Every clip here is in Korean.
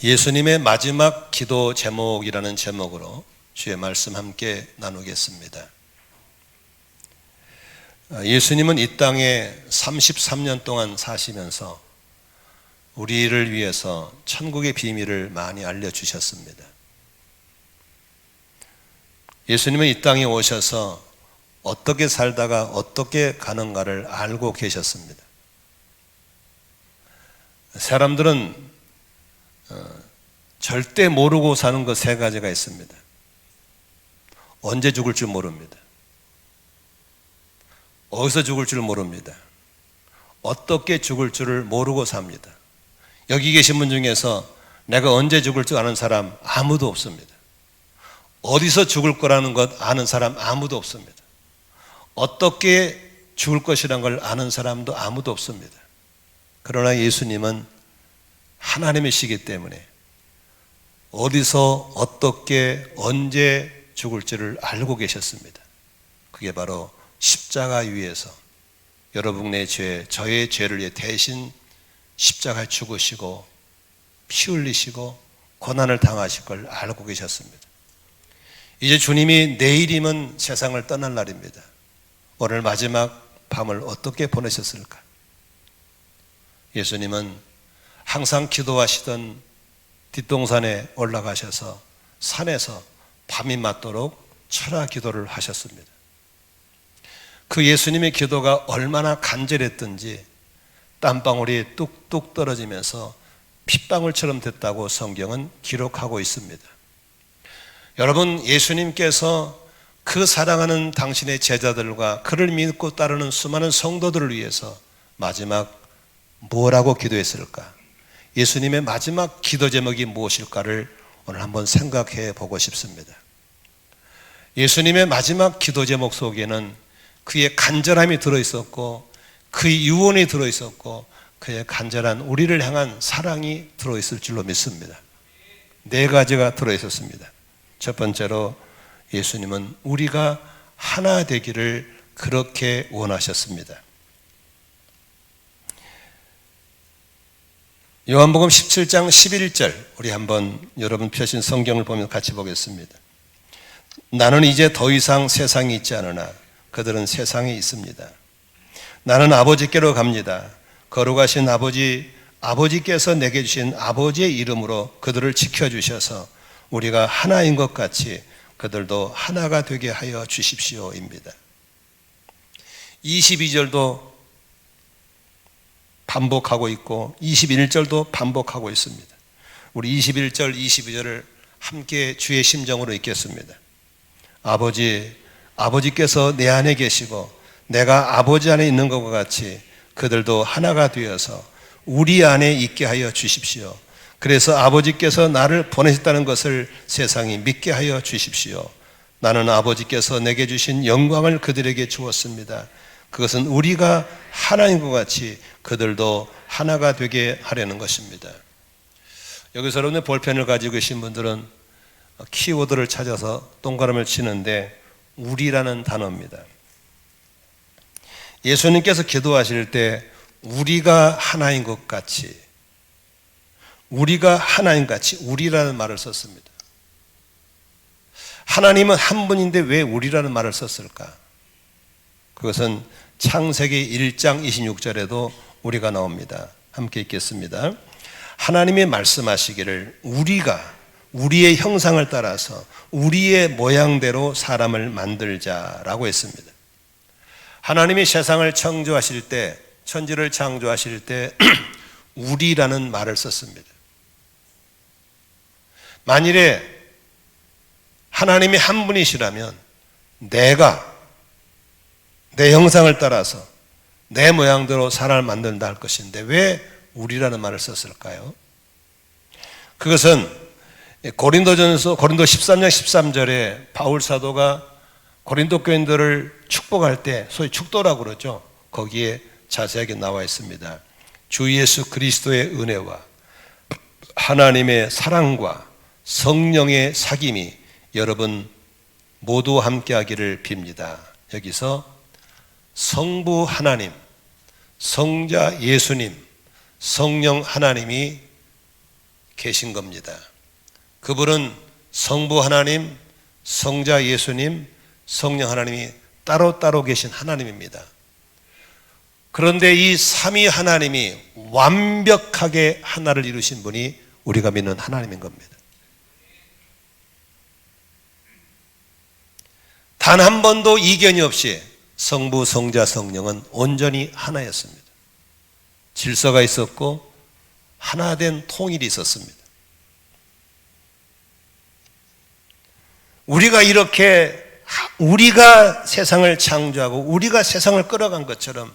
예수님의 마지막 기도 제목이라는 제목으로 주의 말씀 함께 나누겠습니다. 예수님은 이 땅에 33년 동안 사시면서 우리를 위해서 천국의 비밀을 많이 알려주셨습니다. 예수님은 이 땅에 오셔서 어떻게 살다가 어떻게 가는가를 알고 계셨습니다. 사람들은 절대 모르고 사는 것 세 가지가 있습니다. 언제 죽을 줄 모릅니다. 어디서 죽을 줄 모릅니다. 어떻게 죽을 줄을 모르고 삽니다. 여기 계신 분 중에서 내가 언제 죽을 줄 아는 사람 아무도 없습니다. 어디서 죽을 거라는 것 아는 사람 아무도 없습니다. 어떻게 죽을 것이라는 걸 아는 사람도 아무도 없습니다. 그러나 예수님은 하나님이시기 때문에 어디서 어떻게 언제 죽을지를 알고 계셨습니다. 그게 바로 십자가 위에서 여러분의 죄, 저의 죄를 위해 대신 십자가에 죽으시고 피 흘리시고 고난을 당하실 걸 알고 계셨습니다. 이제 주님이 내일이면 세상을 떠날 날입니다. 오늘 마지막 밤을 어떻게 보내셨을까? 예수님은 항상 기도하시던 뒷동산에 올라가셔서 산에서 밤이 맞도록 철야 기도를 하셨습니다. 그 예수님의 기도가 얼마나 간절했던지 땀방울이 뚝뚝 떨어지면서 핏방울처럼 됐다고 성경은 기록하고 있습니다. 여러분, 예수님께서 그 사랑하는 당신의 제자들과 그를 믿고 따르는 수많은 성도들을 위해서 마지막 뭐라고 기도했을까? 예수님의 마지막 기도 제목이 무엇일까를 오늘 한번 생각해 보고 싶습니다. 예수님의 마지막 기도 제목 속에는 그의 간절함이 들어있었고 그의 유언이 들어있었고 그의 간절한 우리를 향한 사랑이 들어있을 줄로 믿습니다. 네 가지가 들어있었습니다. 첫 번째로 예수님은 우리가 하나 되기를 그렇게 원하셨습니다. 요한복음 17장 11절 우리 한번 여러분 펴신 성경을 보면 같이 보겠습니다. 나는 이제 더 이상 세상에 있지 않으나 그들은 세상에 있습니다. 나는 아버지께로 갑니다. 거룩하신 아버지께서 내게 주신 아버지의 이름으로 그들을 지켜주셔서 우리가 하나인 것 같이 그들도 하나가 되게 하여 주십시오입니다. 22절도 반복하고 있고 21절도 반복하고 있습니다. 우리 21절, 22절을 함께 주의 심정으로 읽겠습니다. 아버지께서 내 안에 계시고 내가 아버지 안에 있는 것과 같이 그들도 하나가 되어서 우리 안에 있게 하여 주십시오. 그래서 아버지께서 나를 보내셨다는 것을 세상이 믿게 하여 주십시오. 나는 아버지께서 내게 주신 영광을 그들에게 주었습니다. 그것은 우리가 하나인 것 같이 그들도 하나가 되게 하려는 것입니다. 여기서 여러분의 볼펜을 가지고 계신 분들은 키워드를 찾아서 동그라미를 치는데 우리라는 단어입니다. 예수님께서 기도하실 때 우리가 하나인 것 같이 우리라는 말을 썼습니다. 하나님은 한 분인데 왜 우리라는 말을 썼을까? 그것은 창세기 1장 26절에도 우리가 나옵니다. 함께 읽겠습니다. 하나님이 말씀하시기를 우리의 형상을 따라서 우리의 모양대로 사람을 만들자라고 했습니다. 하나님이 세상을 창조하실 때, 천지를 창조하실 때 우리라는 말을 썼습니다. 만일에 하나님이 한 분이시라면 내가 내 형상을 따라서 내 모양대로 사람을 만든다 할 것인데 왜 우리라는 말을 썼을까요? 그것은 고린도 13장 13절에 바울 사도가 고린도 교인들을 축복할 때 소위 축도라고 그러죠. 거기에 자세하게 나와 있습니다. 주 예수 그리스도의 은혜와 하나님의 사랑과 성령의 사귐이 여러분 모두 함께하기를 빕니다. 여기서 성부 하나님, 성자 예수님, 성령 하나님이 계신 겁니다. 그분은 성부 하나님, 성자 예수님, 성령 하나님이 따로따로 계신 하나님입니다. 그런데 이 삼위 하나님이 완벽하게 하나를 이루신 분이 우리가 믿는 하나님인 겁니다. 단 한 번도 이견이 없이 성부, 성자, 성령은 온전히 하나였습니다. 질서가 있었고 하나된 통일이 있었습니다. 우리가 이렇게 우리가 세상을 창조하고 우리가 세상을 끌어간 것처럼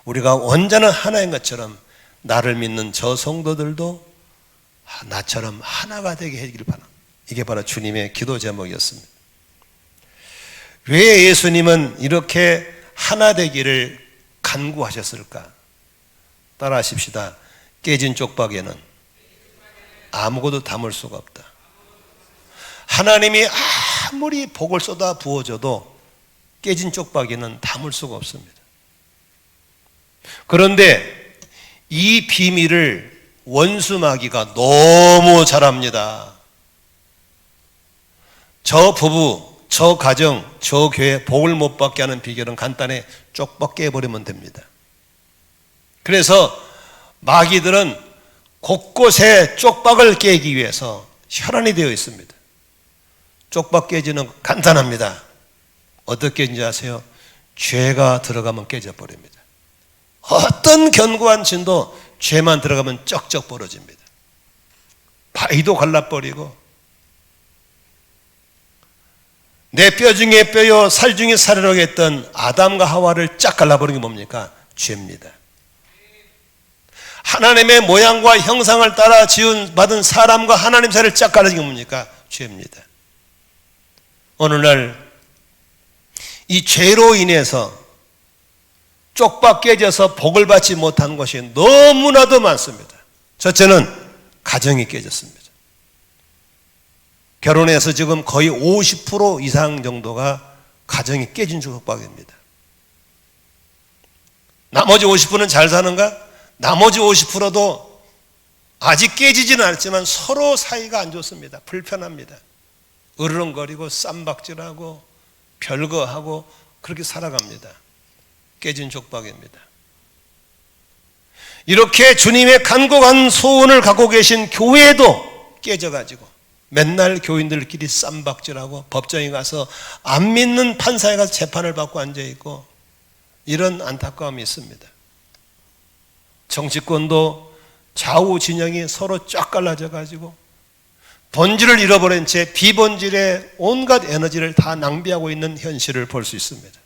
우리가 완전한 하나인 것처럼 나를 믿는 저 성도들도 나처럼 하나가 되게 해주길 바랍니다. 이게 바로 주님의 기도 제목이었습니다. 왜 예수님은 이렇게 하나 되기를 간구하셨을까? 따라하십시다. 깨진 쪽박에는 아무것도 담을 수가 없다. 하나님이 아무리 복을 쏟아 부어줘도 깨진 쪽박에는 담을 수가 없습니다. 그런데 이 비밀을 원수 마귀가 너무 잘합니다. 저 부부, 저 가정, 저 교회 복을 못 받게 하는 비결은 간단해. 쪽박 깨버리면 됩니다. 그래서 마귀들은 곳곳에 쪽박을 깨기 위해서 혈안이 되어 있습니다. 쪽박 깨지는 간단합니다. 어떻게 깨진지 아세요? 죄가 들어가면 깨져버립니다. 어떤 견고한 진도 죄만 들어가면 쩍쩍 벌어집니다. 바위도 갈라버리고 내 뼈 중에 뼈요 살 중에 살이라고 했던 아담과 하와를 쫙 갈라버린 게 뭡니까? 죄입니다. 하나님의 모양과 형상을 따라 지음받은 사람과 하나님 사이를 쫙 갈라진 게 뭡니까? 죄입니다. 오늘날 이 죄로 인해서 쪽박 깨져서 복을 받지 못한 것이 너무나도 많습니다. 첫째는 가정이 깨졌습니다. 결혼해서 지금 거의 50% 이상 정도가 가정이 깨진 쪽박입니다. 나머지 50%는 잘 사는가? 나머지 50%도 아직 깨지지는 않았지만 서로 사이가 안 좋습니다. 불편합니다. 으르렁거리고 쌈박질하고 별거하고 그렇게 살아갑니다. 깨진 족박입니다. 이렇게 주님의 간곡한 소원을 갖고 계신 교회도 깨져가지고 맨날 교인들끼리 쌈박질하고 법정에 가서 안 믿는 판사에 가서 재판을 받고 앉아있고 이런 안타까움이 있습니다. 정치권도 좌우 진영이 서로 쫙 갈라져 가지고 본질을 잃어버린 채 비본질의 온갖 에너지를 다 낭비하고 있는 현실을 볼 수 있습니다.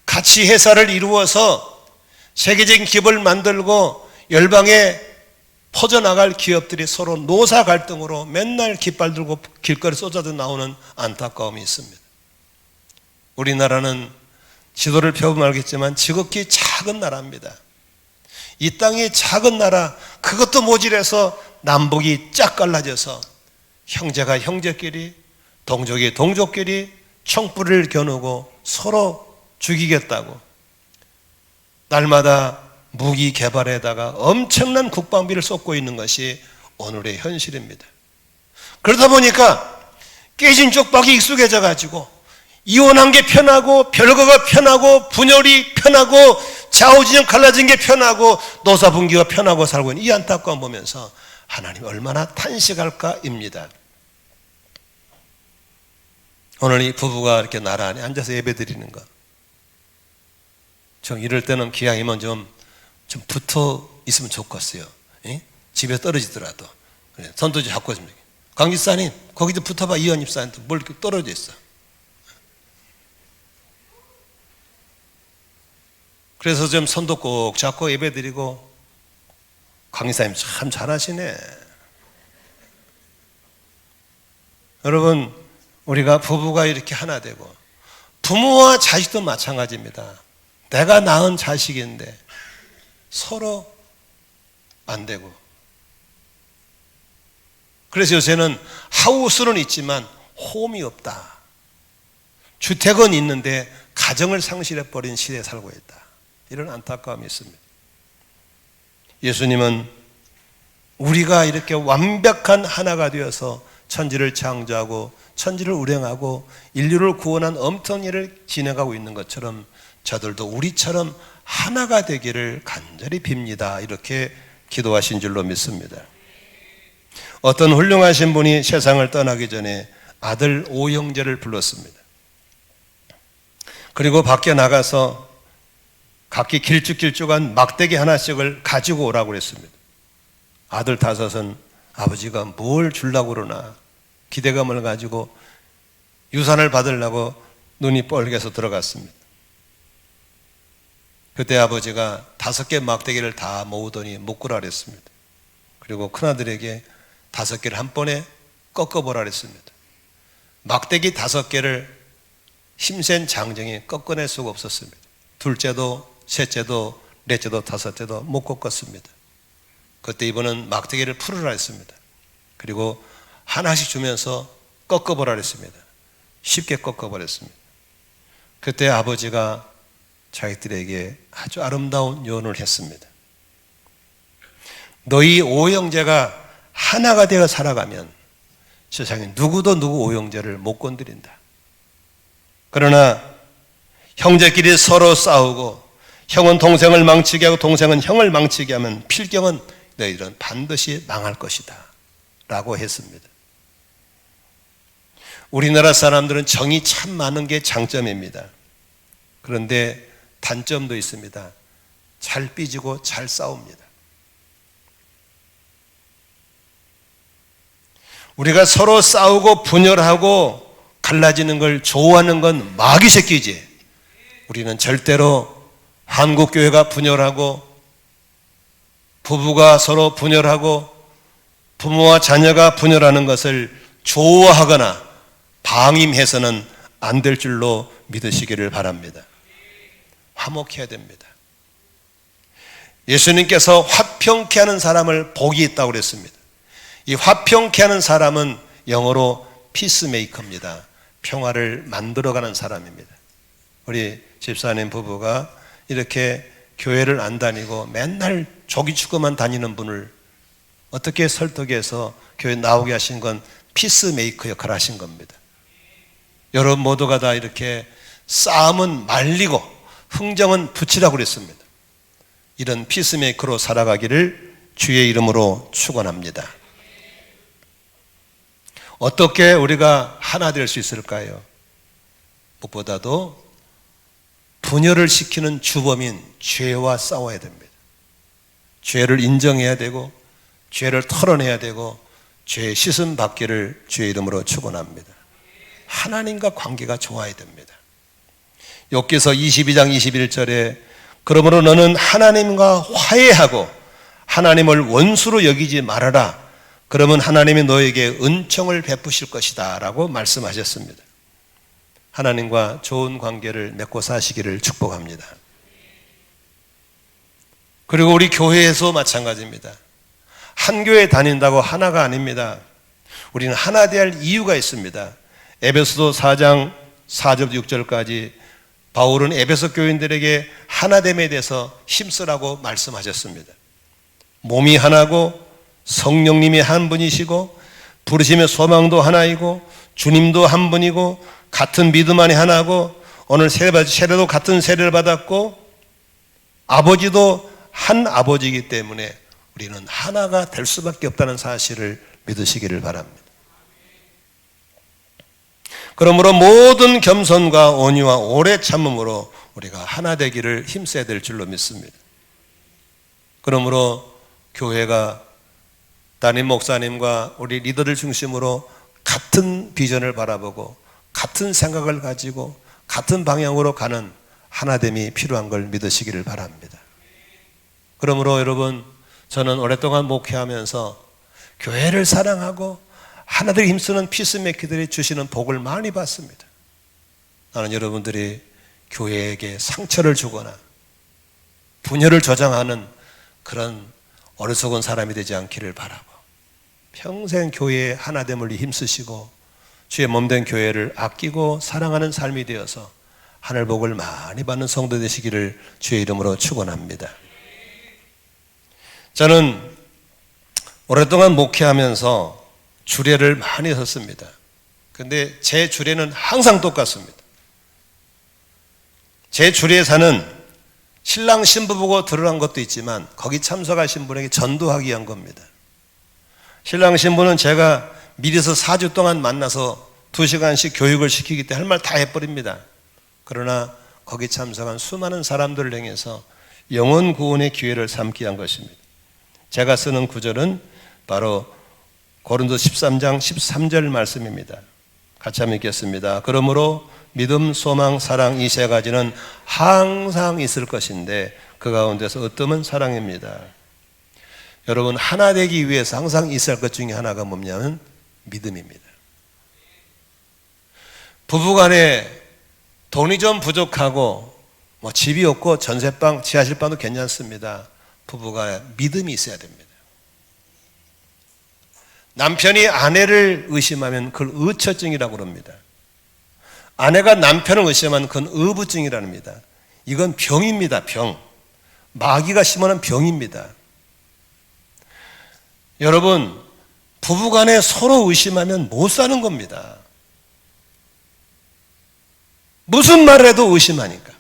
가치 회사를 이루어서 세계적인 기업을 만들고 열방에 퍼져나갈 기업들이 서로 노사 갈등으로 맨날 깃발 들고 길거리 쏟아져 나오는 안타까움이 있습니다. 우리나라는 지도를 펴보면 알겠지만 지극히 작은 나라입니다. 이 땅이 작은 나라, 그것도 모질해서 남북이 쫙 갈라져서 형제가 형제끼리, 동족이 동족끼리 총불을 겨누고 서로 죽이겠다고 날마다 무기 개발에다가 엄청난 국방비를 쏟고 있는 것이 오늘의 현실입니다. 그러다 보니까 깨진 쪽박이 익숙해져 가지고 이혼한 게 편하고 별거가 편하고 분열이 편하고 좌우진영 갈라진 게 편하고 노사분기가 편하고 살고 있는 이 안타까움 보면서 하나님 얼마나 탄식할까입니다. 오늘 이 부부가 이렇게 나란히 앉아서 예배 드리는 것, 좀 이럴 때는 기왕이면 좀 붙어 있으면 좋겠어요. 예? 집에 떨어지더라도 손도 잡고 좀 강 집사님 거기도 붙어봐. 이현 집사님도 뭘 이렇게 떨어져 있어. 그래서 좀 손도 꼭 잡고 예배드리고 강의사님 참 잘하시네. 여러분 우리가 부부가 이렇게 하나 되고 부모와 자식도 마찬가지입니다. 내가 낳은 자식인데 서로 안 되고 그래서 요새는 하우스는 있지만 홈이 없다. 주택은 있는데 가정을 상실해버린 시대에 살고 있다. 이런 안타까움이 있습니다. 예수님은 우리가 이렇게 완벽한 하나가 되어서 천지를 창조하고 천지를 운행하고 인류를 구원한 엄청난 일을 진행하고 있는 것처럼 저들도 우리처럼 하나가 되기를 간절히 빕니다. 이렇게 기도하신 줄로 믿습니다. 어떤 훌륭하신 분이 세상을 떠나기 전에 아들 오형제를 불렀습니다. 그리고 밖에 나가서 각기 길쭉길쭉한 막대기 하나씩을 가지고 오라고 그랬습니다. 아들 다섯은 아버지가 뭘 주려고 그러나 기대감을 가지고 유산을 받으려고 눈이 뻘개서 들어갔습니다. 그때 아버지가 5개 막대기를 다 모으더니 묶으라 그랬습니다. 그리고 큰아들에게 5개를 한 번에 꺾어보라 그랬습니다. 막대기 5개를 힘센 장정이 꺾어낼 수가 없었습니다. 둘째도 셋째도 넷째도 다섯째도 못 꺾었습니다. 그때 이번은 막대기를 풀으라 했습니다. 그리고 하나씩 주면서 꺾어보라 했습니다. 쉽게 꺾어버렸습니다. 그때 아버지가 자기들에게 아주 아름다운 요언을 했습니다. 너희 오형제가 하나가 되어 살아가면 세상에 누구도 누구 오형제를 못 건드린다. 그러나 형제끼리 서로 싸우고 형은 동생을 망치게 하고 동생은 형을 망치게 하면 필경은 너희들은 반드시 망할 것이다 라고 했습니다. 우리나라 사람들은 정이 참 많은 게 장점입니다. 그런데 단점도 있습니다. 잘 삐지고 잘 싸웁니다. 우리가 서로 싸우고 분열하고 갈라지는 걸 좋아하는 건 마귀 새끼지. 우리는 절대로 한국교회가 분열하고 부부가 서로 분열하고 부모와 자녀가 분열하는 것을 좋아하거나 방임해서는 안 될 줄로 믿으시기를 바랍니다. 화목해야 됩니다. 예수님께서 화평케 하는 사람을 복이 있다고 그랬습니다. 이 화평케 하는 사람은 영어로 피스메이커입니다. 평화를 만들어가는 사람입니다. 우리 집사님 부부가 이렇게 교회를 안 다니고 맨날 조기축구만 다니는 분을 어떻게 설득해서 교회 나오게 하신 건 피스메이커 역할을 하신 겁니다. 여러분 모두가 다 이렇게 싸움은 말리고 흥정은 붙이라고 그랬습니다. 이런 피스메이커로 살아가기를 주의 이름으로 축원합니다. 어떻게 우리가 하나 될 수 있을까요? 무엇보다도 분열을 시키는 주범인 죄와 싸워야 됩니다. 죄를 인정해야 되고 죄를 털어내야 되고 죄 씻음 받기를 주의 이름으로 축원합니다. 하나님과 관계가 좋아야 됩니다. 욥기서 22장 21절에 그러므로 너는 하나님과 화해하고 하나님을 원수로 여기지 말아라. 그러면 하나님이 너에게 은총을 베푸실 것이다 라고 말씀하셨습니다. 하나님과 좋은 관계를 맺고 사시기를 축복합니다. 그리고 우리 교회에서 마찬가지입니다. 한 교회 다닌다고 하나가 아닙니다. 우리는 하나 될 이유가 있습니다. 에베소서 4장 4절 6절까지 바울은 에베소 교인들에게 하나됨에 대해서 힘쓰라고 말씀하셨습니다. 몸이 하나고 성령님이 한 분이시고 부르심의 소망도 하나이고 주님도 한 분이고 같은 믿음 안에 하나고 오늘 세례도 같은 세례를 받았고 아버지도 한 아버지이기 때문에 우리는 하나가 될 수밖에 없다는 사실을 믿으시기를 바랍니다. 그러므로 모든 겸손과 온유와 오래 참음으로 우리가 하나 되기를 힘써야 될 줄로 믿습니다. 그러므로 교회가 담임 목사님과 우리 리더들 중심으로 같은 비전을 바라보고 같은 생각을 가지고 같은 방향으로 가는 하나됨이 필요한 걸 믿으시기를 바랍니다. 그러므로 여러분, 저는 오랫동안 목회하면서 교회를 사랑하고 하나들 힘쓰는 피스메이커들이 주시는 복을 많이 받습니다. 나는 여러분들이 교회에게 상처를 주거나 분열을 조장하는 그런 어리석은 사람이 되지 않기를 바라고 평생 교회의 하나됨을 힘쓰시고 주의 몸된 교회를 아끼고 사랑하는 삶이 되어서 하늘 복을 많이 받는 성도 되시기를 주의 이름으로 축원합니다. 저는 오랫동안 목회하면서 주례를 많이 섰습니다. 근데 제 주례는 항상 똑같습니다. 제 주례사는 신랑 신부 보고 들어간 것도 있지만 거기 참석하신 분에게 전도하기 위한 겁니다. 신랑 신부는 제가 미리서 4주 동안 만나서 2시간씩 교육을 시키기 때문에 할 말 다 해버립니다. 그러나 거기 참석한 수많은 사람들을 향해서 영혼 구원의 기회를 삼기 위한 것입니다. 제가 쓰는 구절은 바로 고린도 13장 13절 말씀입니다. 같이 한번 읽겠습니다. 그러므로 믿음, 소망, 사랑 이 세 가지는 항상 있을 것인데 그 가운데서 어떤 사랑입니다. 여러분, 하나 되기 위해서 항상 있을 것 중에 하나가 뭐냐면 믿음입니다. 부부간에 돈이 좀 부족하고 집이 없고 전세방, 지하실방도 괜찮습니다. 부부가 믿음이 있어야 됩니다. 남편이 아내를 의심하면 그걸 의처증이라고 합니다. 아내가 남편을 의심하면 그건 의부증이라는 겁니다. 이건 병입니다. 병. 마귀가 심어놓은 병입니다. 여러분, 부부간에 서로 의심하면 못 사는 겁니다. 무슨 말을 해도 의심하니까.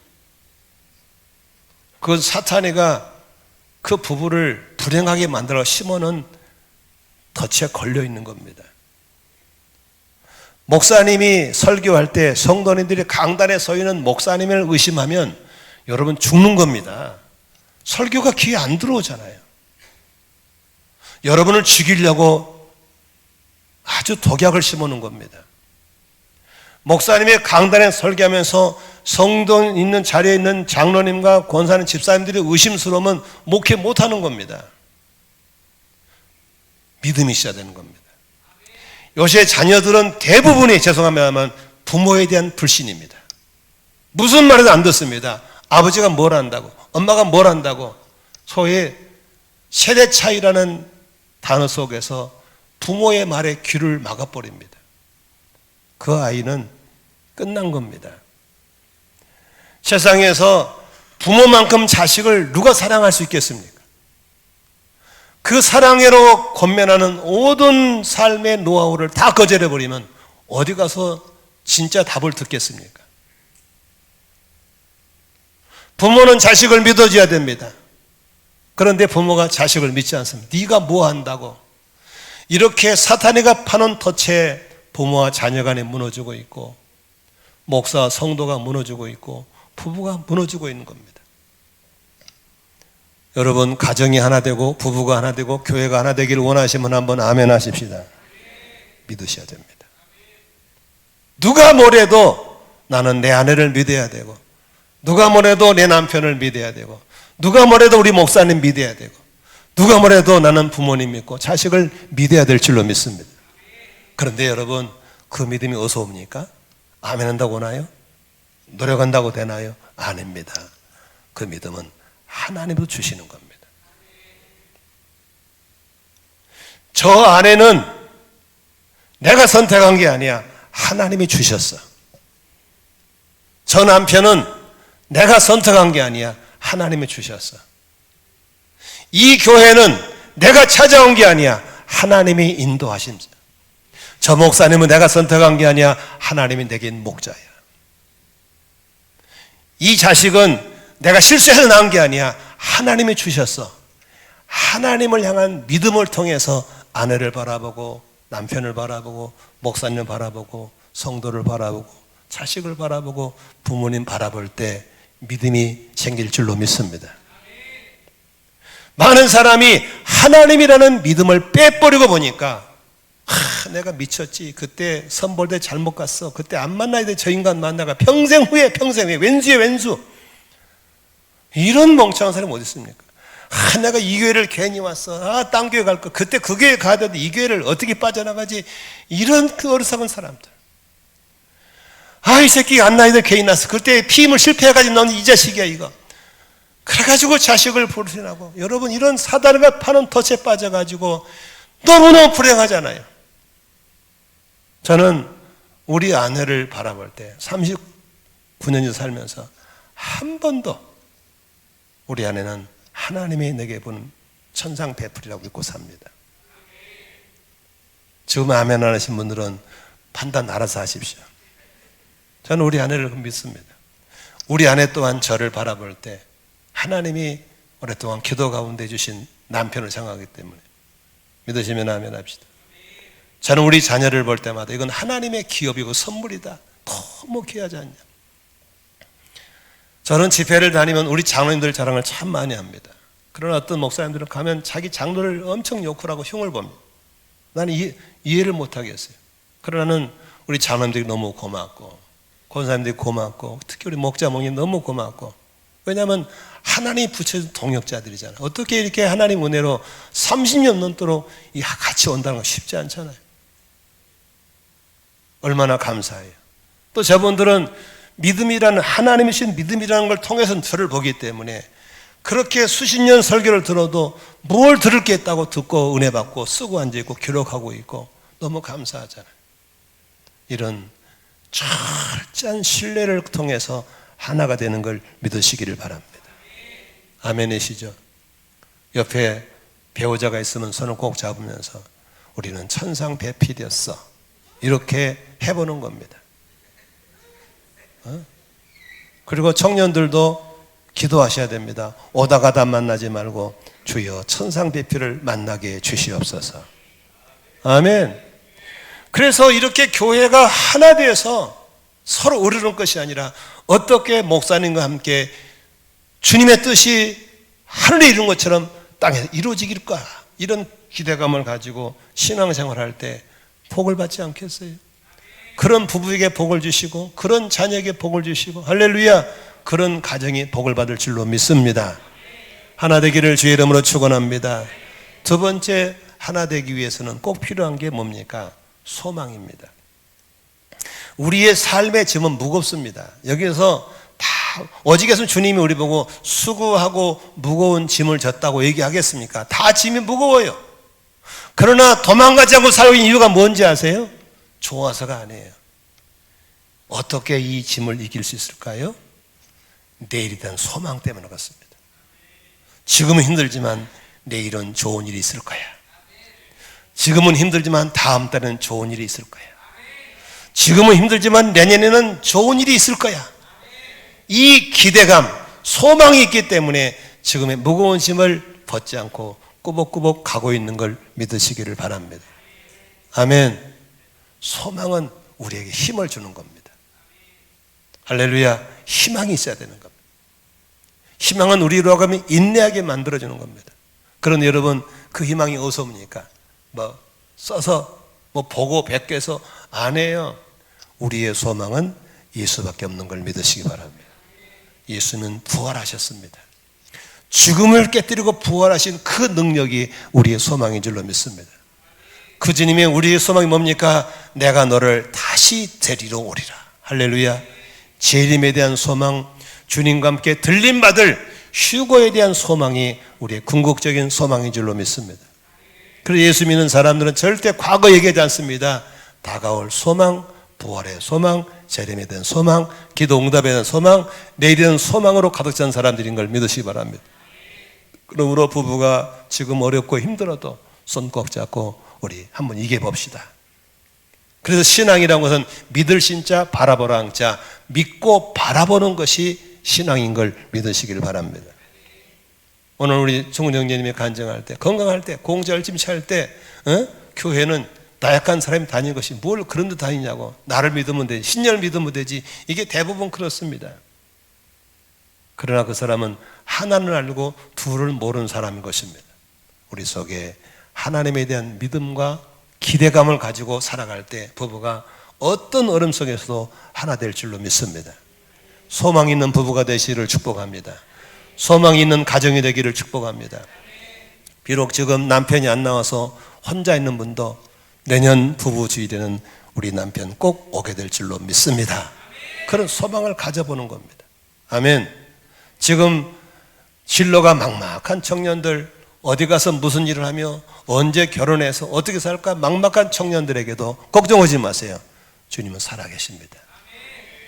그 사탄이가 그 부부를 불행하게 만들어 심어놓은 덫에 걸려 있는 겁니다. 목사님이 설교할 때 성도님들이 강단에 서 있는 목사님을 의심하면 여러분 죽는 겁니다. 설교가 귀에 안 들어오잖아요. 여러분을 죽이려고 아주 독약을 심어놓은 겁니다. 목사님이 강단에 설교하면서 성도 있는 자리에 있는 장로님과 권사님, 집사님들이 의심스러우면 목회 못하는 겁니다. 믿음이 있어야 되는 겁니다. 요새 자녀들은 대부분이 죄송합니다만 부모에 대한 불신입니다. 무슨 말해도 안 듣습니다. 아버지가 뭘 한다고, 엄마가 뭘 한다고. 소위 세대 차이라는 단어 속에서 부모의 말에 귀를 막아버립니다. 그 아이는 끝난 겁니다. 세상에서 부모만큼 자식을 누가 사랑할 수 있겠습니까? 그 사랑으로 권면하는 모든 삶의 노하우를 다 거절해버리면 어디 가서 진짜 답을 듣겠습니까? 부모는 자식을 믿어줘야 됩니다. 그런데 부모가 자식을 믿지 않습니다. 네가 뭐 한다고. 이렇게 사탄이가 파는 덫에 부모와 자녀 간에 무너지고 있고 목사와 성도가 무너지고 있고 부부가 무너지고 있는 겁니다. 여러분, 가정이 하나 되고 부부가 하나 되고 교회가 하나 되기를 원하시면 한번 아멘 하십시다. 믿으셔야 됩니다. 누가 뭐래도 나는 내 아내를 믿어야 되고, 누가 뭐래도 내 남편을 믿어야 되고, 누가 뭐래도 우리 목사님 믿어야 되고, 누가 뭐래도 나는 부모님 믿고 자식을 믿어야 될 줄로 믿습니다. 그런데 여러분, 그 믿음이 어디서 옵니까? 아멘 한다고 오나요? 노력한다고 되나요? 아닙니다. 그 믿음은 하나님도 주시는 겁니다. 저 아내는 내가 선택한 게 아니야. 하나님이 주셨어. 저 남편은 내가 선택한 게 아니야. 하나님이 주셨어. 이 교회는 내가 찾아온 게 아니야. 하나님이 인도하십니다. 저 목사님은 내가 선택한 게 아니야. 하나님이 내겐 목자야. 이 자식은 내가 실수해서 낳은 게 아니야. 하나님이 주셨어. 하나님을 향한 믿음을 통해서 아내를 바라보고 남편을 바라보고 목사님을 바라보고 성도를 바라보고 자식을 바라보고 부모님 바라볼 때 믿음이 생길 줄로 믿습니다. 많은 사람이 하나님이라는 믿음을 빼버리고 보니까 내가 미쳤지. 그때 선볼 때 잘못 갔어. 그때 안 만나야 돼. 저 인간 만나가 평생 후에 왼수에 왼수. 이런 멍청한 사람이 어디 있습니까? 내가 이 교회를 괜히 왔어. 딴 교회 갈 거. 그때 그 교회 가야 되는데 이 교회를 어떻게 빠져나가지? 이런 그 어리석은 사람들. 이 새끼 안 나이도 괜히 났어. 그때 피임을 실패해가지고 넌 이 자식이야 이거. 그래가지고 자식을 불신하고. 여러분, 이런 사단과 파는 덫에 빠져가지고 너무너무 불행하잖아요. 저는 우리 아내를 바라볼 때 39년 살면서 한 번도 우리 아내는 하나님이 내게 본 천상 베풀이라고 믿고 삽니다. 지금 아멘 안 하신 분들은 판단 알아서 하십시오. 저는 우리 아내를 믿습니다. 우리 아내 또한 저를 바라볼 때 하나님이 오랫동안 기도 가운데 주신 남편을 생각하기 때문에 믿으시면 아멘 합시다. 저는 우리 자녀를 볼 때마다 이건 하나님의 기업이고 선물이다. 너무 귀하지 않냐. 저는 집회를 다니면 우리 장로님들 자랑을 참 많이 합니다. 그러나 어떤 목사님들은 가면 자기 장로를 엄청 욕을 하고 흉을 봅니다. 나는 이해를 못하겠어요. 그러나는 우리 장로님들이 너무 고맙고 권사님들이 고맙고 특히 우리 목자 목님 너무 고맙고, 왜냐하면 하나님이 붙여준 동역자들이잖아요. 어떻게 이렇게 하나님 은혜로 30년 넘도록 같이 온다는 건 쉽지 않잖아요. 얼마나 감사해요. 또 저분들은 믿음이라는, 하나님이 주신 믿음이라는 걸 통해서 저를 보기 때문에 그렇게 수십 년 설교를 들어도 뭘 들을 게 있다고 듣고 은혜 받고 쓰고 앉아있고 기록하고 있고 너무 감사하잖아요. 이런 철저한 신뢰를 통해서 하나가 되는 걸 믿으시기를 바랍니다. 아멘이시죠? 옆에 배우자가 있으면 손을 꼭 잡으면서 우리는 천상 배필이었어, 이렇게 해보는 겁니다. 그리고 청년들도 기도하셔야 됩니다. 오다 가다 만나지 말고 주여 천상 배필을 만나게 해주시옵소서. 아멘. 그래서 이렇게 교회가 하나 되어서 서로 우르는 것이 아니라 어떻게 목사님과 함께 주님의 뜻이 하늘에 이룬 것처럼 땅에서 이루어지길까, 이런 기대감을 가지고 신앙생활할 때 복을 받지 않겠어요? 그런 부부에게 복을 주시고 그런 자녀에게 복을 주시고, 할렐루야, 그런 가정이 복을 받을 줄로 믿습니다. 하나 되기를 주의 이름으로 축원합니다. 두 번째, 하나 되기 위해서는 꼭 필요한 게 뭡니까? 소망입니다. 우리의 삶의 짐은 무겁습니다. 여기서 다 오직에서 주님이 우리 보고 수고하고 무거운 짐을 졌다고 얘기하겠습니까? 다 짐이 무거워요. 그러나 도망가지 않고 살고 있는 이유가 뭔지 아세요? 좋아서가 아니에요. 어떻게 이 짐을 이길 수 있을까요? 내일에 대한 소망 때문에 그렇습니다. 지금은 힘들지만 내일은 좋은 일이 있을 거야. 지금은 힘들지만 다음 달에는 좋은 일이 있을 거야. 지금은 힘들지만 내년에는 좋은 일이 있을 거야. 이 기대감, 소망이 있기 때문에 지금의 무거운 짐을 벗지 않고 꾸벅꾸벅 가고 있는 걸 믿으시기를 바랍니다. 아멘. 소망은 우리에게 힘을 주는 겁니다. 할렐루야. 희망이 있어야 되는 겁니다. 희망은 우리로 하면 인내하게 만들어주는 겁니다. 그런데 여러분, 그 희망이 어디서 옵니까? 써서 보고 베껴서 안 해요. 우리의 소망은 예수밖에 없는 걸 믿으시기 바랍니다. 예수는 부활하셨습니다. 죽음을 깨뜨리고 부활하신 그 능력이 우리의 소망인 줄로 믿습니다. 그 주님의 우리의 소망이 뭡니까? 내가 너를 다시 데리러 오리라. 할렐루야. 재림에 대한 소망, 주님과 함께 들림받을 휴거에 대한 소망이 우리의 궁극적인 소망인 줄로 믿습니다. 그래서 예수 믿는 사람들은 절대 과거 얘기하지 않습니다. 다가올 소망, 부활의 소망, 재림에 대한 소망, 기도 응답에 대한 소망, 내일에 대한 소망으로 가득 찬 사람들인 걸 믿으시기 바랍니다. 그러므로 부부가 지금 어렵고 힘들어도 손 꼭 잡고 우리 한번 이겨봅시다. 그래서 신앙이라는 것은 믿을 신자, 바라보라 항자, 믿고 바라보는 것이 신앙인 걸 믿으시기를 바랍니다. 오늘 우리 종훈 형제님이 간증할 때, 건강할 때, 공자열심 찰 때, 교회는 나약한 사람이 다니는 것이 뭘 그런 데 다니냐고, 나를 믿으면 되지, 신령을 믿으면 되지, 이게 대부분 그렇습니다. 그러나 그 사람은 하나를 알고 둘을 모르는 사람인 것입니다. 우리 속에 하나님에 대한 믿음과 기대감을 가지고 살아갈 때 부부가 어떤 어려움 속에서도 하나 될 줄로 믿습니다. 소망 있는 부부가 되시기를 축복합니다. 소망이 있는 가정이 되기를 축복합니다. 비록 지금 남편이 안 나와서 혼자 있는 분도 내년 부부 주일에는 우리 남편 꼭 오게 될 줄로 믿습니다. 그런 소망을 가져보는 겁니다. 아멘. 지금 진로가 막막한 청년들, 어디 가서 무슨 일을 하며 언제 결혼해서 어떻게 살까 막막한 청년들에게도 걱정하지 마세요. 주님은 살아계십니다.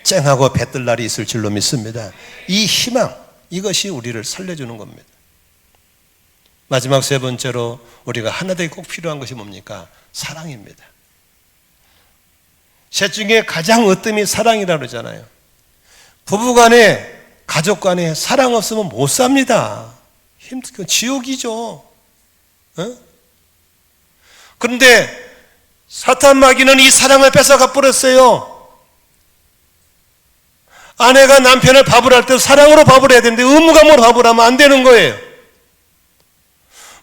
쨍하고 배뜰 날이 있을 줄로 믿습니다. 이 희망, 이것이 우리를 살려주는 겁니다. 마지막 세 번째로 우리가 하나 되기 꼭 필요한 것이 뭡니까? 사랑입니다. 셋 중에 가장 으뜸이 사랑이라고 그러잖아요. 부부간에, 가족간에 사랑 없으면 못 삽니다. 지옥이죠. 그런데 사탄 마귀는 이 사랑을 뺏어가 버렸어요. 아내가 남편을 밥을 할 때 사랑으로 밥을 해야 되는데 의무감으로 밥을 하면 안 되는 거예요.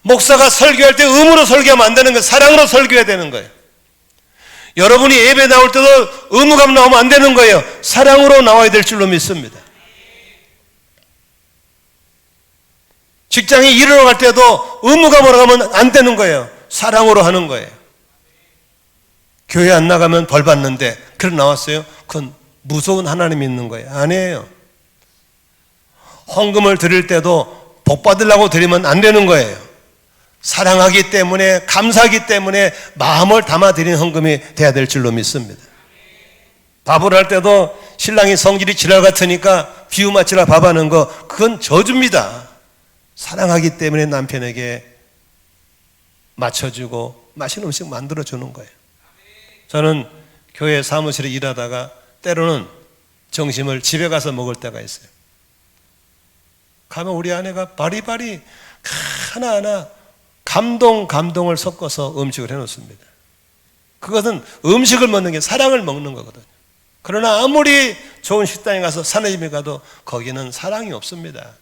목사가 설교할 때 의무로 설교하면 안 되는 거예요. 사랑으로 설교해야 되는 거예요. 여러분이 예배 나올 때도 의무감 나오면 안 되는 거예요. 사랑으로 나와야 될 줄로 믿습니다. 직장에 일하러 갈 때도 의무감으로 가면 안 되는 거예요. 사랑으로 하는 거예요. 교회 안 나가면 벌 받는데 그래 나왔어요? 그건 무서운 하나님이 있는 거예요. 아니에요. 헌금을 드릴 때도 복 받으려고 드리면 안 되는 거예요. 사랑하기 때문에, 감사하기 때문에 마음을 담아 드리는 헌금이 돼야 될 줄로 믿습니다. 밥을 할 때도 신랑이 성질이 지랄 같으니까 비유 맞추라 밥하는 거, 그건 저주입니다. 사랑하기 때문에 남편에게 맞춰주고 맛있는 음식 만들어주는 거예요. 저는 교회 사무실에 일하다가 때로는 점심을 집에 가서 먹을 때가 있어요. 가면 우리 아내가 바리바리 하나하나 감동을 섞어서 음식을 해놓습니다. 그것은 음식을 먹는 게 사랑을 먹는 거거든요. 그러나 아무리 좋은 식당에 가서 사내집에 가도 거기는 사랑이 없습니다.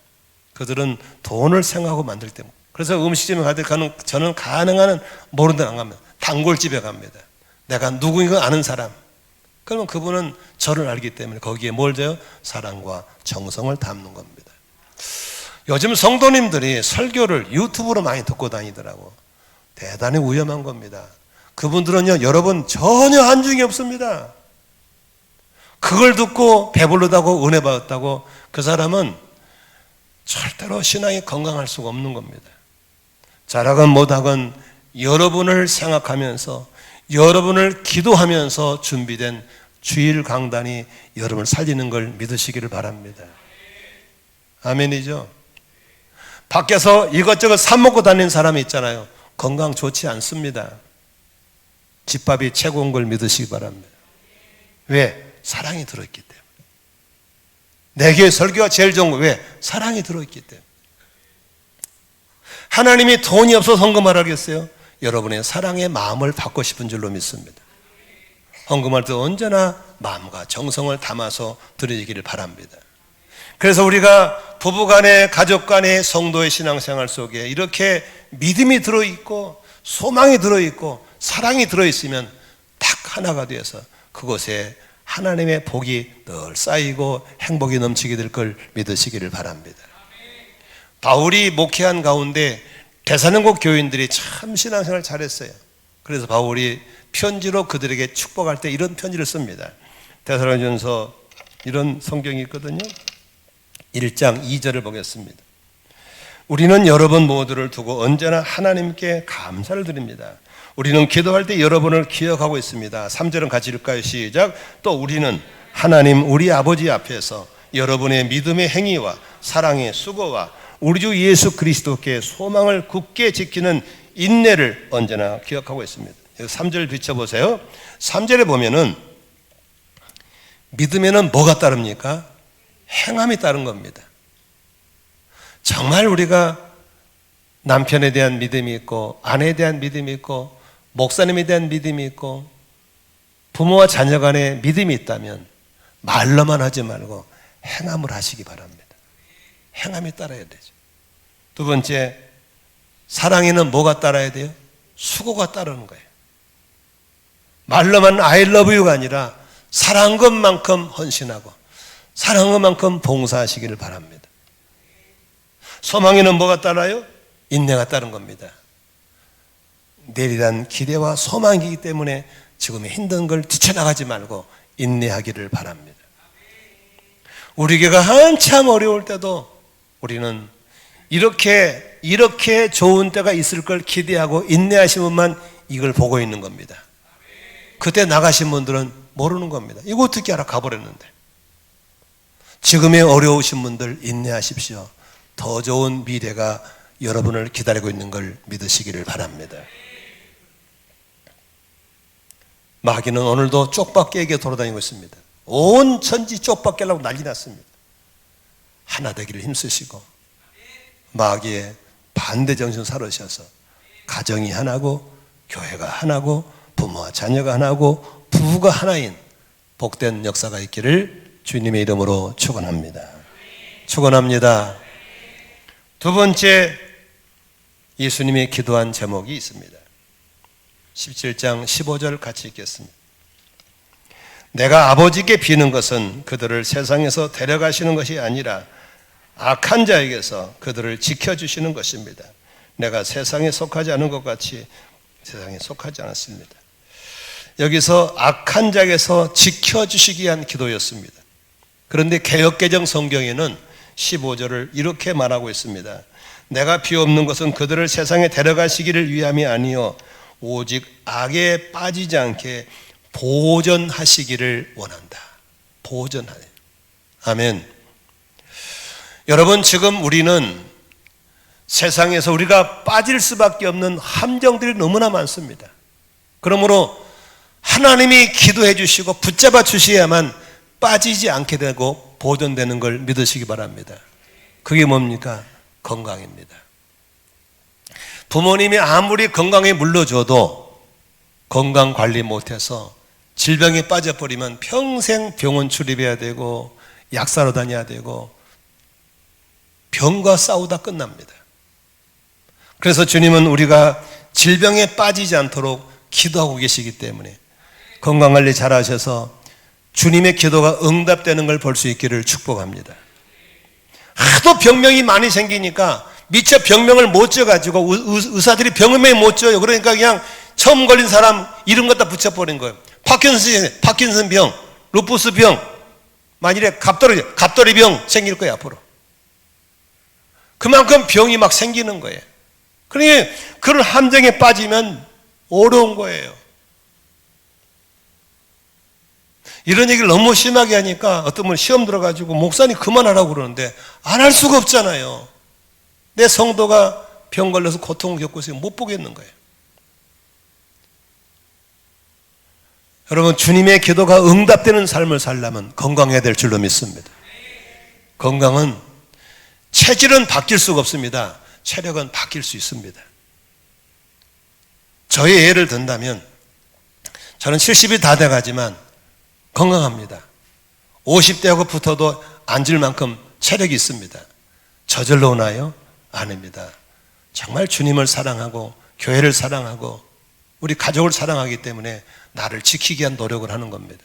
그들은 돈을 생각하고 만들기 때문에. 그래서 음식점에 갈 때 저는 가능한 한 모르는 데 안 갑니다. 단골집에 갑니다. 내가 누구인 걸 아는 사람. 그러면 그분은 저를 알기 때문에 거기에 뭘 줘요? 사랑과 정성을 담는 겁니다. 요즘 성도님들이 설교를 유튜브로 많이 듣고 다니더라고. 대단히 위험한 겁니다. 그분들은요, 여러분 전혀 안중이 없습니다. 그걸 듣고 배부르다고 은혜 받았다고 그 사람은 절대로 신앙이 건강할 수가 없는 겁니다. 잘하건 못하건 여러분을 생각하면서 여러분을 기도하면서 준비된 주일 강단이 여러분을 살리는 걸 믿으시기를 바랍니다. 아멘이죠? 밖에서 이것저것 사 먹고 다니는 사람이 있잖아요. 건강 좋지 않습니다. 집밥이 최고인 걸 믿으시기 바랍니다. 왜? 사랑이 들어있기 때문에. 내게 설교가 제일 좋은 거 왜? 사랑이 들어있기 때문에. 하나님이 돈이 없어서 헌금을 하겠어요? 여러분의 사랑의 마음을 받고 싶은 줄로 믿습니다. 헌금할 때 언제나 마음과 정성을 담아서 드리기를 바랍니다. 그래서 우리가 부부간에, 가족간에, 성도의 신앙생활 속에 이렇게 믿음이 들어있고 소망이 들어있고 사랑이 들어있으면 딱 하나가 되어서 그곳에 하나님의 복이 늘 쌓이고 행복이 넘치게 될 걸 믿으시기를 바랍니다. 바울이 목회한 가운데 데살로니가 교인들이 참 신앙생활 잘했어요. 그래서 바울이 편지로 그들에게 축복할 때 이런 편지를 씁니다. 데살로니가전서 이런 성경이 있거든요. 1장 2절을 보겠습니다. 우리는 여러분 모두를 두고 언제나 하나님께 감사를 드립니다. 우리는 기도할 때 여러분을 기억하고 있습니다. 3절은 같이 읽을까요? 시작. 또 우리는 하나님 우리 아버지 앞에서 여러분의 믿음의 행위와 사랑의 수고와 우리 주 예수 그리스도께 소망을 굳게 지키는 인내를 언제나 기억하고 있습니다. 3절 비춰보세요. 3절에 보면은 믿음에는 뭐가 따릅니까? 행함이 따른 겁니다. 정말 우리가 남편에 대한 믿음이 있고 아내에 대한 믿음이 있고 목사님에 대한 믿음이 있고 부모와 자녀 간에 믿음이 있다면 말로만 하지 말고 행함을 하시기 바랍니다. 행함이 따라야 되죠. 두 번째, 사랑에는 뭐가 따라야 돼요? 수고가 따르는 거예요. 말로만 I love you가 아니라 사랑한 것만큼 헌신하고 사랑한 것만큼 봉사하시기를 바랍니다. 소망에는 뭐가 따라요? 인내가 따른 겁니다. 내일이란 기대와 소망이기 때문에 지금의 힘든 걸 뛰쳐나가지 말고 인내하기를 바랍니다. 우리 교회가 한참 어려울 때도 우리는 이렇게 좋은 때가 있을 걸 기대하고 인내하신 분만 이걸 보고 있는 겁니다. 그때 나가신 분들은 모르는 겁니다. 이거 어떻게 알아? 가버렸는데. 지금의 어려우신 분들 인내하십시오. 더 좋은 미래가 여러분을 기다리고 있는 걸 믿으시기를 바랍니다. 마귀는 오늘도 쪽박 깨게 돌아다니고 있습니다. 온 천지 쪽박 깨려고 난리 났습니다. 하나 되기를 힘쓰시고 마귀의 반대 정신 사르셔서 가정이 하나고 교회가 하나고 부모와 자녀가 하나고 부부가 하나인 복된 역사가 있기를 주님의 이름으로 축원합니다. 축원합니다. 두 번째 예수님이 기도한 제목이 있습니다. 17장 15절 같이 읽겠습니다. 내가 아버지께 비는 것은 그들을 세상에서 데려가시는 것이 아니라 악한 자에게서 그들을 지켜주시는 것입니다. 내가 세상에 속하지 않은 것 같이 세상에 속하지 않았습니다. 여기서 악한 자에게서 지켜주시기 위한 기도였습니다. 그런데 개역개정 성경에는 15절을 이렇게 말하고 있습니다. 내가 비옵는 것은 그들을 세상에 데려가시기를 위함이 아니요 오직 악에 빠지지 않게 보존하시기를 원한다. 보존하네. 아멘. 여러분, 지금 우리는 세상에서 우리가 빠질 수밖에 없는 함정들이 너무나 많습니다. 그러므로 하나님이 기도해 주시고 붙잡아 주셔야만 빠지지 않게 되고 보존되는 걸 믿으시기 바랍니다. 그게 뭡니까? 건강입니다. 부모님이 아무리 건강에 물러줘도 건강 관리 못해서 질병에 빠져버리면 평생 병원 출입해야 되고 약 사러 다녀야 되고 병과 싸우다 끝납니다. 그래서 주님은 우리가 질병에 빠지지 않도록 기도하고 계시기 때문에 건강관리 잘 하셔서 주님의 기도가 응답되는 걸 볼 수 있기를 축복합니다. 하도 병명이 많이 생기니까 미처 병명을 못 져가지고 의사들이 병명을 못 져요. 그러니까 그냥 처음 걸린 사람 이름 갖다 붙여버린 거예요. 파킨슨 병, 루푸스 병, 만일에 갑돌이 병 생길 거예요 앞으로. 그만큼 병이 막 생기는 거예요. 그러니 그런 함정에 빠지면 어려운 거예요. 이런 얘기를 너무 심하게 하니까 어떤 분 시험 들어가지고 목사님 그만하라고 그러는데 안 할 수가 없잖아요. 내 성도가 병 걸려서 고통을 겪고 있으면 못 보겠는 거예요. 여러분, 주님의 기도가 응답되는 삶을 살려면 건강해야 될 줄로 믿습니다. 건강은 체질은 바뀔 수가 없습니다. 체력은 바뀔 수 있습니다. 저의 예를 든다면 저는 70이 다 돼가지만 건강합니다. 50대하고 붙어도 앉을 만큼 체력이 있습니다. 저절로 오나요? 아닙니다. 정말 주님을 사랑하고 교회를 사랑하고 우리 가족을 사랑하기 때문에 나를 지키기 위한 노력을 하는 겁니다.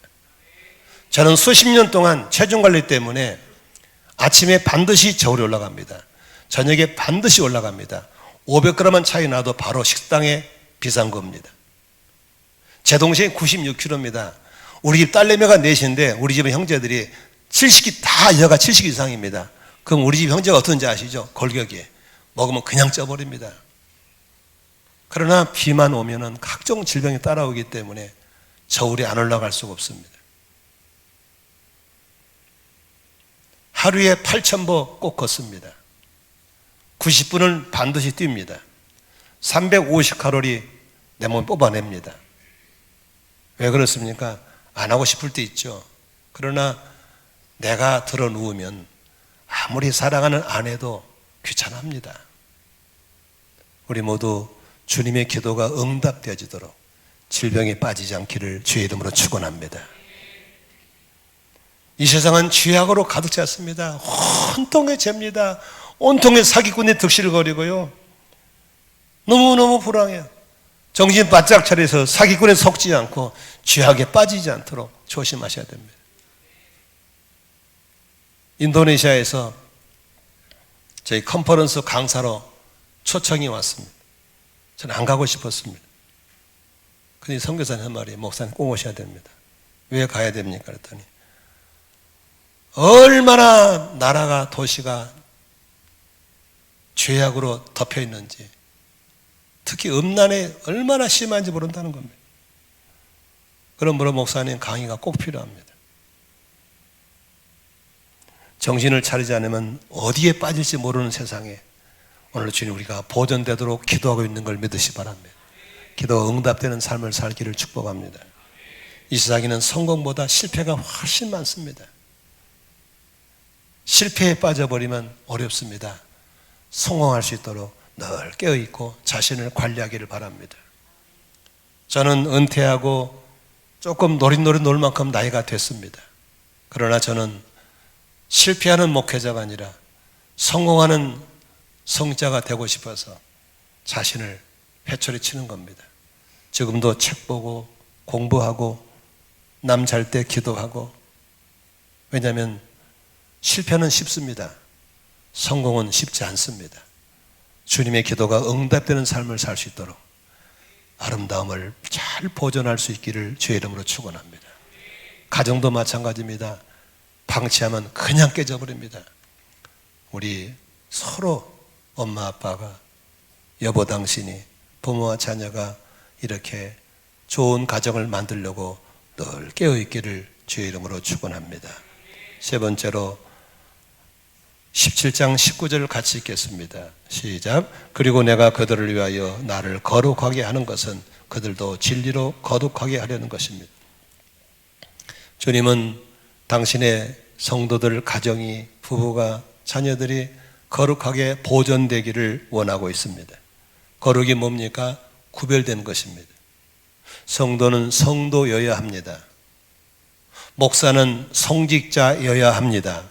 저는 수십 년 동안 체중 관리 때문에 아침에 반드시 저울에 올라갑니다. 저녁에 반드시 올라갑니다. 500g만 차이 나도 바로 식당에 비상구입니다. 제 동생이 96kg입니다. 우리 집 딸내미가 넷인데 우리 집은 형제들이 70이 다 여가 70 이상입니다. 그럼 우리 집 형제가 어떤지 아시죠? 골격이 먹으면 그냥 쪄버립니다. 그러나 비만 오면은 각종 질병이 따라오기 때문에 저울에 안 올라갈 수가 없습니다. 하루에 8,000보 꼭 걷습니다. 90분을 반드시 뜁니다. 350칼로리 내 몸에 뽑아냅니다. 왜 그렇습니까? 안 하고 싶을 때 있죠. 그러나 내가 들어 누우면 아무리 사랑하는 아내도 귀찮합니다. 우리 모두 주님의 기도가 응답되어지도록 질병에 빠지지 않기를 주의 이름으로 축원합니다. 이 세상은 죄악으로 가득 찼습니다. 온통에 죄입니다. 온통에 사기꾼의 득실을 거리고요. 너무너무 불황해요. 정신 바짝 차려서 사기꾼에 속지 않고 죄악에 빠지지 않도록 조심하셔야 됩니다. 인도네시아에서 저희 컨퍼런스 강사로 초청이 왔습니다. 저는 안 가고 싶었습니다. 근데 선교사님 한 말이 목사님 꼭 오셔야 됩니다. 왜 가야 됩니까? 그랬더니 얼마나 나라가 도시가 죄악으로 덮여 있는지 특히 음란에 얼마나 심한지 모른다는 겁니다. 그러므로 목사님 강의가 꼭 필요합니다. 정신을 차리지 않으면 어디에 빠질지 모르는 세상에 오늘 주님 우리가 보존되도록 기도하고 있는 걸 믿으시 바랍니다. 기도가 응답되는 삶을 살기를 축복합니다. 이 세상에는 성공보다 실패가 훨씬 많습니다. 실패에 빠져버리면 어렵습니다. 성공할 수 있도록 늘 깨어있고 자신을 관리하기를 바랍니다. 저는 은퇴하고 조금 노릇노릇 놀 만큼 나이가 됐습니다. 그러나 저는 실패하는 목회자가 아니라 성공하는 성자가 되고 싶어서 자신을 회초리 치는 겁니다. 지금도 책 보고 공부하고 남 잘 때 기도하고. 왜냐하면 실패는 쉽습니다. 성공은 쉽지 않습니다. 주님의 기도가 응답되는 삶을 살 수 있도록 아름다움을 잘 보존할 수 있기를 주의 이름으로 축원합니다. 가정도 마찬가지입니다. 방치하면 그냥 깨져버립니다. 우리 서로 엄마 아빠가, 여보 당신이, 부모와 자녀가 이렇게 좋은 가정을 만들려고 늘 깨어있기를 주의 이름으로 축원합니다. 세 번째로 17장 19절을 같이 읽겠습니다. 시작. 그리고 내가 그들을 위하여 나를 거룩하게 하는 것은 그들도 진리로 거룩하게 하려는 것입니다. 주님은 당신의 성도들, 가정이, 부부가, 자녀들이 거룩하게 보존되기를 원하고 있습니다. 거룩이 뭡니까? 구별된 것입니다. 성도는 성도여야 합니다. 목사는 성직자여야 합니다.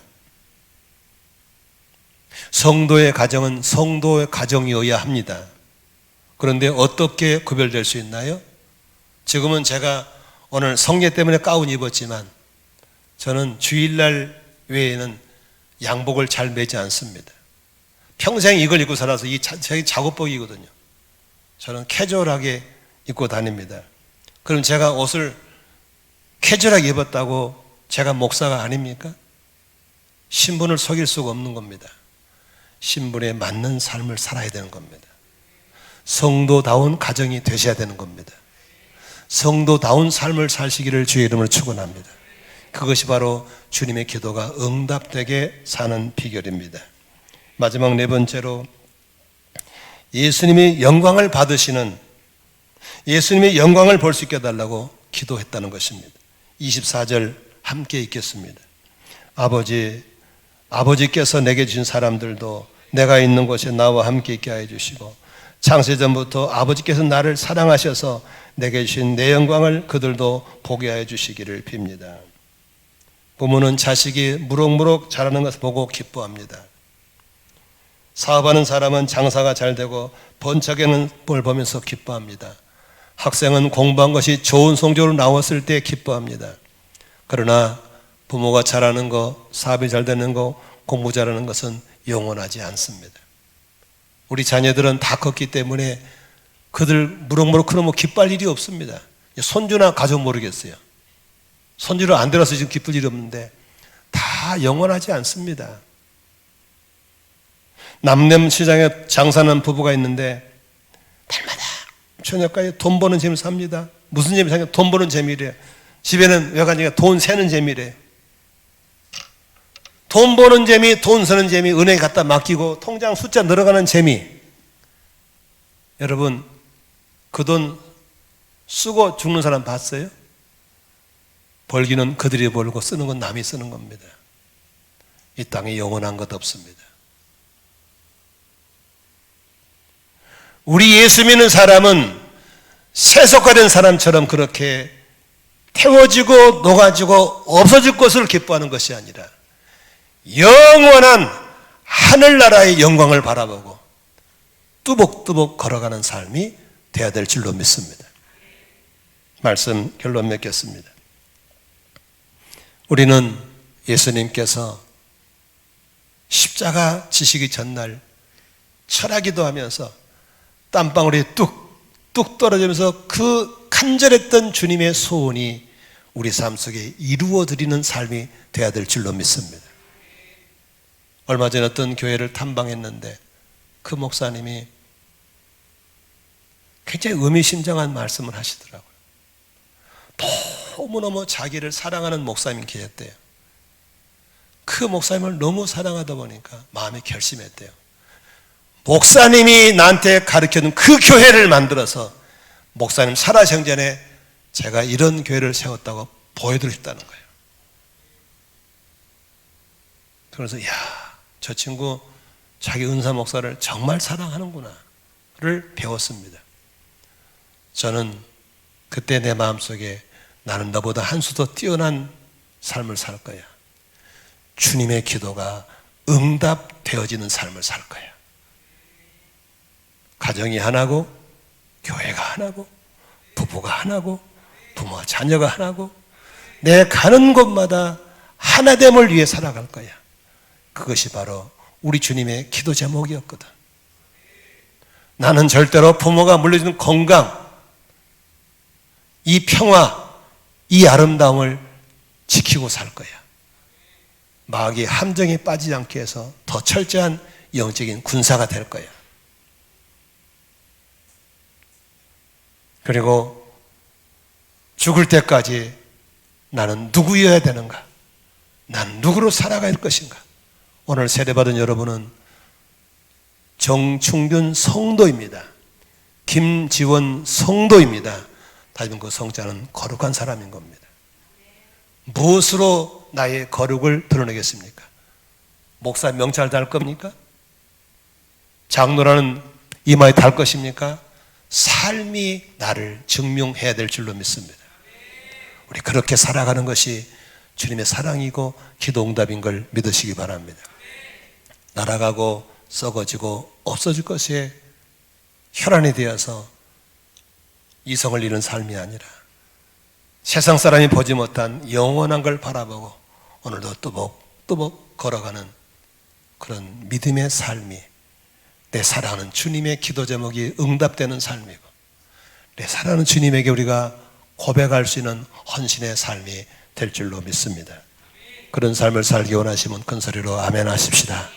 성도의 가정은 성도의 가정이어야 합니다. 그런데 어떻게 구별될 수 있나요? 지금은 제가 오늘 성례 때문에 가운 입었지만 저는 주일날 외에는 양복을 잘 매지 않습니다. 평생 이걸 입고 살아서 이 제 작업복이거든요. 저는 캐주얼하게 입고 다닙니다. 그럼 제가 옷을 캐주얼하게 입었다고 제가 목사가 아닙니까? 신분을 속일 수가 없는 겁니다. 신분에 맞는 삶을 살아야 되는 겁니다. 성도다운 가정이 되셔야 되는 겁니다. 성도다운 삶을 사시기를 주의 이름으로 축원합니다. 그것이 바로 주님의 기도가 응답되게 사는 비결입니다. 마지막 네 번째로 예수님이 영광을 받으시는, 예수님의 영광을 볼 수 있게 해달라고 기도했다는 것입니다. 24절 함께 읽겠습니다. 아버지께서 내게 주신 사람들도 내가 있는 곳에 나와 함께 있게 하여 주시고 창세전부터 아버지께서 나를 사랑하셔서 내게 주신 내 영광을 그들도 보게 하여 주시기를 빕니다. 부모는 자식이 무럭무럭 자라는 것을 보고 기뻐합니다. 사업하는 사람은 장사가 잘 되고 번창하는 걸 보면서 기뻐합니다. 학생은 공부한 것이 좋은 성적으로 나왔을 때 기뻐합니다. 그러나 부모가 잘하는 거, 사업이 잘 되는 거, 공부 잘하는 것은 영원하지 않습니다. 우리 자녀들은 다 컸기 때문에 그들 무럭무럭 크면 기뻐할 일이 없습니다. 손주나 가족 모르겠어요. 손주를 안 들어서 지금 기쁠 일이 없는데 다 영원하지 않습니다. 남남 시장에 장사하는 부부가 있는데 달마다 저녁까지 돈 버는 재미를 삽니다. 무슨 재미 사냐? 돈 버는 재미래요. 집에는 왜 가니까 돈 세는 재미래요. 돈 버는 재미, 돈 쓰는 재미, 은행에 갖다 맡기고 통장 숫자 늘어가는 재미. 여러분, 그 돈 쓰고 죽는 사람 봤어요? 벌기는 그들이 벌고 쓰는 건 남이 쓰는 겁니다. 이 땅에 영원한 것 없습니다. 우리 예수 믿는 사람은 세속화된 사람처럼 그렇게 태워지고 녹아지고 없어질 것을 기뻐하는 것이 아니라 영원한 하늘나라의 영광을 바라보고 뚜벅뚜벅 걸어가는 삶이 되어야 될 줄로 믿습니다. 말씀 결론 맺겠습니다. 우리는 예수님께서 십자가 지시기 전날 철하기도 하면서 땀방울이 뚝뚝 떨어지면서 그 간절했던 주님의 소원이 우리 삶 속에 이루어드리는 삶이 되어야 될 줄로 믿습니다. 얼마 전에 어떤 교회를 탐방했는데 그 목사님이 굉장히 의미심장한 말씀을 하시더라고요. 너무너무 자기를 사랑하는 목사님이 계셨대요. 그 목사님을 너무 사랑하다 보니까 마음이 결심했대요. 목사님이 나한테 가르쳐준 그 교회를 만들어서 목사님 살아생전에 제가 이런 교회를 세웠다고 보여드리고 싶다는 거예요. 그래서 저 친구 자기 은사 목사를 정말 사랑하는구나를 배웠습니다. 저는 그때 내 마음속에 나는 너보다 한 수 더 뛰어난 삶을 살 거야. 주님의 기도가 응답되어지는 삶을 살 거야. 가정이 하나고, 교회가 하나고, 부부가 하나고, 부모와 자녀가 하나고, 내 가는 곳마다 하나됨을 위해 살아갈 거야. 그것이 바로 우리 주님의 기도 제목이었거든. 나는 절대로 부모가 물려주는 건강, 이 평화, 이 아름다움을 지키고 살 거야. 마귀 함정에 빠지지 않게 해서 더 철저한 영적인 군사가 될 거야. 그리고 죽을 때까지 나는 누구여야 되는가? 난 누구로 살아갈 것인가? 오늘 세례받은 여러분은 정충균 성도입니다. 김지원 성도입니다. 다시금 그 성자는 거룩한 사람인 겁니다. 무엇으로 나의 거룩을 드러내겠습니까? 목사 명찰 달 겁니까? 장로라는 이마에 달 것입니까? 삶이 나를 증명해야 될 줄로 믿습니다. 우리 그렇게 살아가는 것이 주님의 사랑이고 기도 응답인 걸 믿으시기 바랍니다. 날아가고 썩어지고 없어질 것에 혈안이 되어서 이성을 잃은 삶이 아니라 세상 사람이 보지 못한 영원한 걸 바라보고 오늘도 또벅또벅 걸어가는 그런 믿음의 삶이 내 사랑하는 주님의 기도 제목이 응답되는 삶이고 내 사랑하는 주님에게 우리가 고백할 수 있는 헌신의 삶이 될 줄로 믿습니다. 그런 삶을 살기 원하시면 큰 소리로 아멘 하십시다.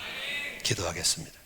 기도하겠습니다.